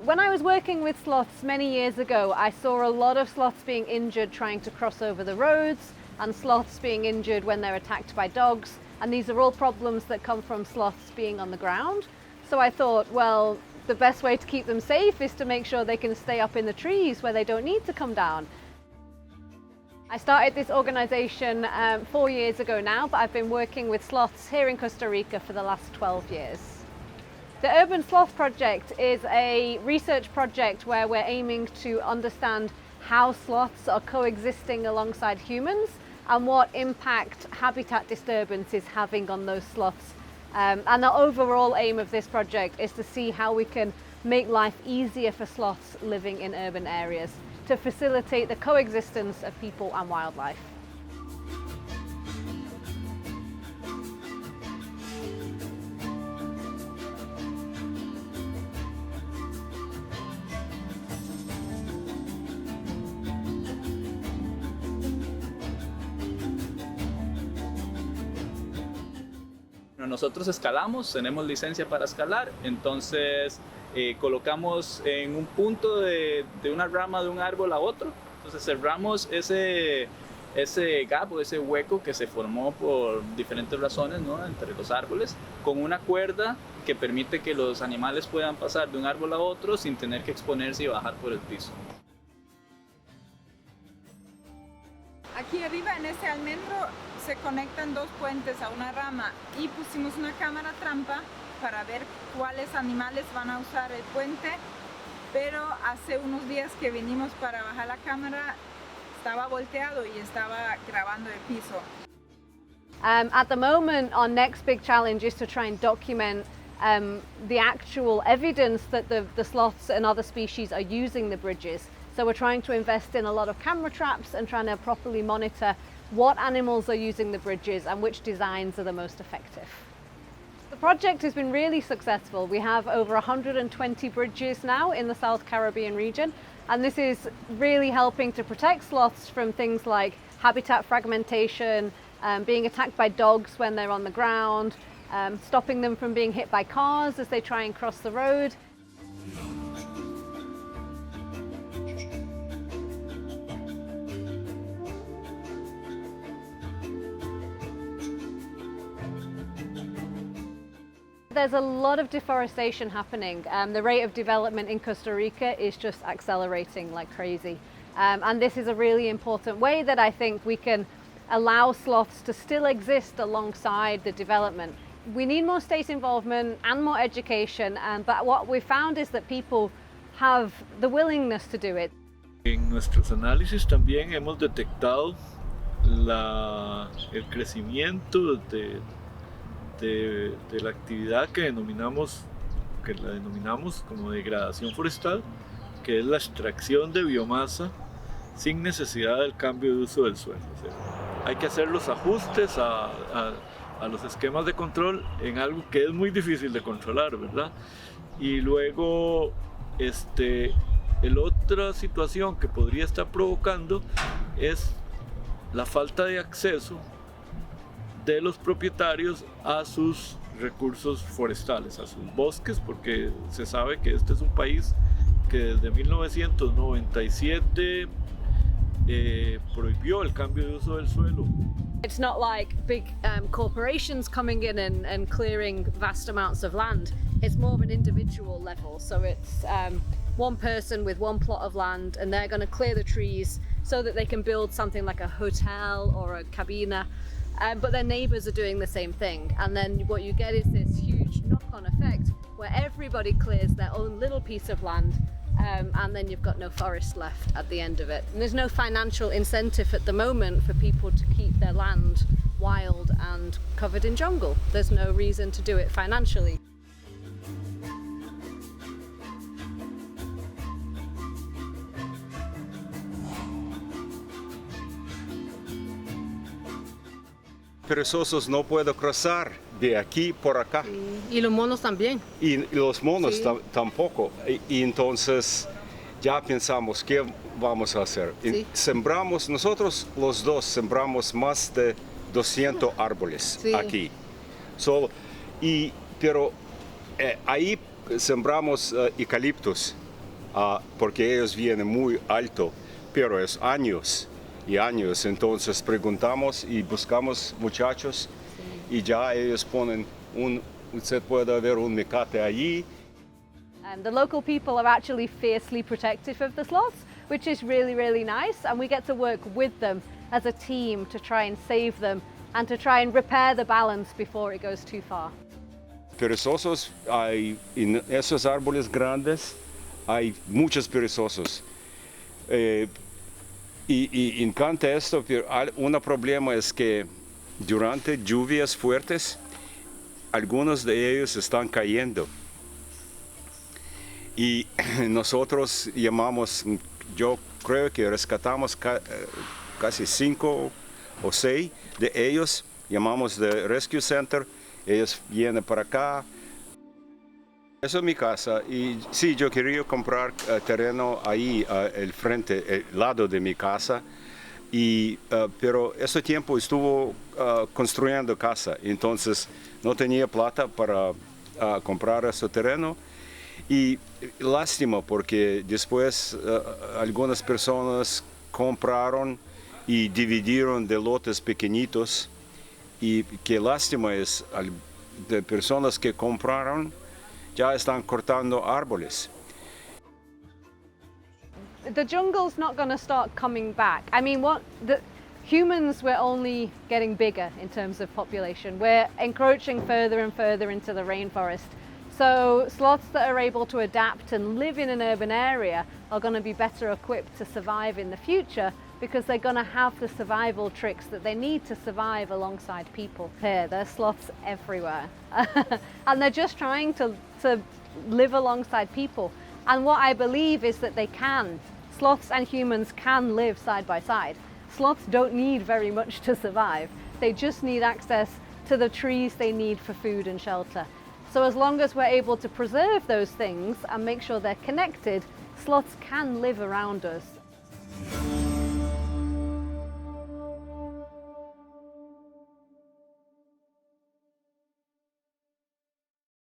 When I was working with sloths many years ago, I saw a lot of sloths being injured trying to cross over the roads, and sloths being injured when they're attacked by dogs. And these are all problems that come from sloths being on the ground. So I thought, well, the best way to keep them safe is to make sure they can stay up in the trees where they don't need to come down. I started this organization 4 years ago now, but I've been working with sloths here in Costa Rica for the last 12 years. The Urban Sloth Project is a research project where we're aiming to understand how sloths are coexisting alongside humans and what impact habitat disturbance is having on those sloths. And the overall aim of this project is to see how we can make life easier for sloths living in urban areas to facilitate the coexistence of people and wildlife. Nosotros escalamos, tenemos licencia para escalar, entonces colocamos en un punto de una rama de un árbol a otro, entonces cerramos ese gap o ese hueco que se formó por diferentes razones, ¿no?, entre los árboles, con una cuerda que permite que los animales puedan pasar de un árbol a otro sin tener que exponerse y bajar por el piso. Aquí arriba en este almendro se conectan dos puentes a una rama y pusimos una cámara trampa para ver cuáles animales van a usar el puente, pero hace unos días que vinimos para bajar la cámara estaba volteado y estaba grabando el piso. At the moment, our next big challenge is to try and document the actual evidence that the sloths and other species are using the bridges. So we're trying to invest in a lot of camera traps and trying to properly monitor what animals are using the bridges and which designs are the most effective. The project has been really successful. We have over 120 bridges now in the South Caribbean region, and this is really helping to protect sloths from things like habitat fragmentation, being attacked by dogs when they're on the ground, stopping them from being hit by cars as they try and cross the road. There's a lot of deforestation happening. The rate of development in Costa Rica is just accelerating like crazy. And this is a really important way that I think we can allow sloths to still exist alongside the development. We need more state involvement and more education, but what we found is that people have the willingness to do it. En nuestros análisis también hemos detectado el crecimiento de la actividad que la denominamos como degradación forestal, que es la extracción de biomasa sin necesidad del cambio de uso del suelo. O sea, hay que hacer los ajustes a los esquemas de control en algo que es muy difícil de controlar, ¿verdad? Y luego, otra situación que podría estar provocando es la falta de acceso de los propietarios a sus recursos forestales, a sus bosques, porque se sabe que este es un país que desde 1997 prohibió el cambio de uso del suelo. It's not like big corporations coming in and clearing vast amounts of land. It's more of an individual level. So it's one person with one plot of land, and they're going to clear the trees so that they can build something like a hotel or a cabina. But their neighbours are doing the same thing, and then what you get is this huge knock-on effect where everybody clears their own little piece of land, and then you've got no forest left at the end of it. And there's no financial incentive at the moment for people to keep their land wild and covered in jungle. There's no reason to do it financially. Perezosos no puedo cruzar de aquí por acá. Y los monos también. Y los monos sí. Tampoco. Y entonces ya pensamos qué vamos a hacer. Sí. Sembramos, nosotros los dos sembramos más de 200 árboles sí. aquí. Pero ahí sembramos eucaliptus porque ellos vienen muy alto, pero es años y años. Entonces preguntamos y buscamos muchachos y ya ellos ponen usted puede ver un mecate allí. And the local people are actually fiercely protective of the sloths, which is really, really nice. And we get to work with them as a team to try and save them and to try and repair the balance before it goes too far. Perezosos hay en esos árboles grandes, hay muchos perezosos. Y encanta esto, pero un problema es que durante lluvias fuertes, algunos de ellos están cayendo. Y nosotros llamamos, yo creo que rescatamos casi 5 o 6 de ellos, llamamos de Rescue Center, ellos vienen para acá. Esa es mi casa y sí, yo quería comprar terreno ahí, el frente, el lado de mi casa, pero ese tiempo estuvo construyendo casa, entonces no tenía plata para comprar ese terreno. Y lástima porque después algunas personas compraron y dividieron de lotes pequeñitos y qué lástima es de personas que compraron ya están cortando árboles. The jungle's not going to start coming back. I mean, humans, we're only getting bigger in terms of population. We're encroaching further and further into the rainforest. So sloths that are able to adapt and live in an urban area are going to be better equipped to survive in the future because they're going to have the survival tricks that they need to survive alongside people. Here, there's sloths everywhere. And they're just trying to live alongside people. And what I believe is that they can. Sloths and humans can live side by side. Sloths don't need very much to survive. They just need access to the trees they need for food and shelter. So as long as we're able to preserve those things and make sure they're connected, sloths can live around us.